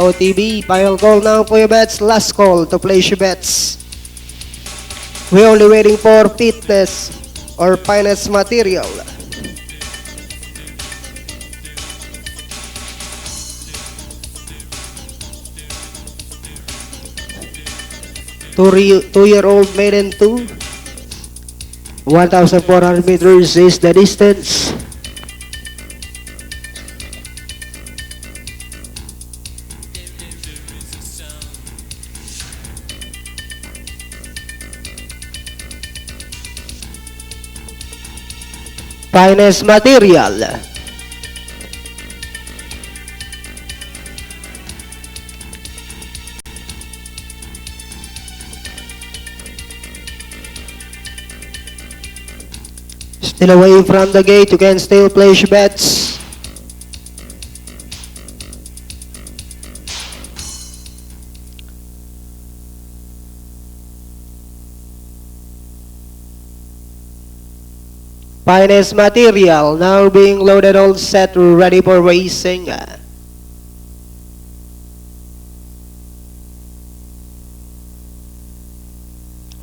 OTB, final call now for your bets. Last call to place your bets. We're only waiting for fitness or finance material. Two-year-old maiden 2. 1,400 meters is the distance. Finance material. Still away from the gate, you can still place your bets. Finance material now being loaded, all set, ready for racing.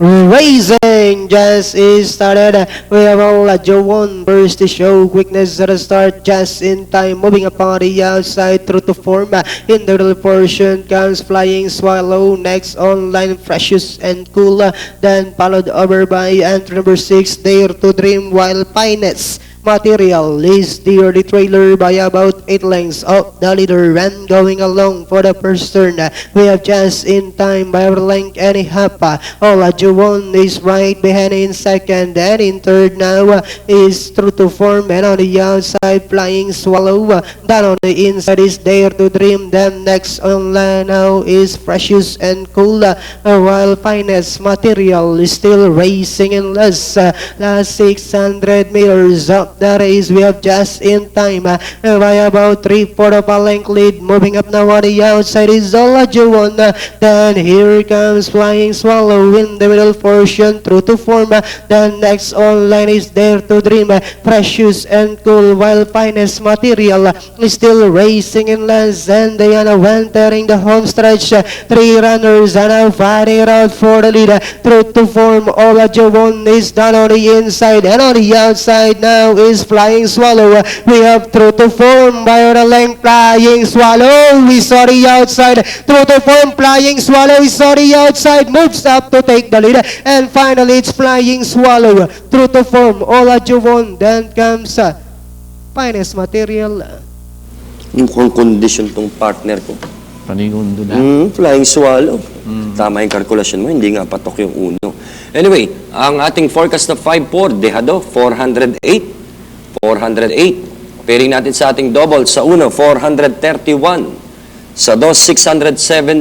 Racing just is started. We have all Joan burst to show quickness at the start, just in time, moving upon the outside through to form. In the middle portion comes Flying Swallow, next online Precious and Cool, then followed over by entry number 6, Dare to Dream, while Finance material is the early trailer by about 8 lengths of the leader, and going along for the first turn. We have just in time by a length and a half. Olajuwon is right behind in second, and in third now is True to Form, and on the outside Flying Swallow. Then on the inside is Dare to Dream. Then next on line now is Precious and Cool, while Finance material is still racing in last 600 meters of the race. We have just in time by about 3/4 of a length lead. Moving up now on the outside is Olajuwon. Then here comes Flying Swallow in the middle portion, True to Form. Then next online is Dare to Dream, Precious and Cool, while Finance material is still racing in last, and they are now entering the home stretch. 3 runners are now fighting out for the lead. True to Form, Olajuwon is done on the inside, and on the outside now is Flying Swallow. We have True to Form by the length. Flying Swallow is on the outside. True to Form, Flying Swallow is on the outside, moves up to take the lead, and finally it's Flying Swallow, True to Form, Olajuwon, then comes Finance material. Mukhang kondisyon tong partner ko. Panigundo na. Flying Swallow. Tama yung kalkulasyon mo, hindi nga patok yung uno. Anyway, ang ating forecast na 5-4, dehado, 408. 408. Pairing natin sa ating double, sa uno, 431. Sa dos, 670.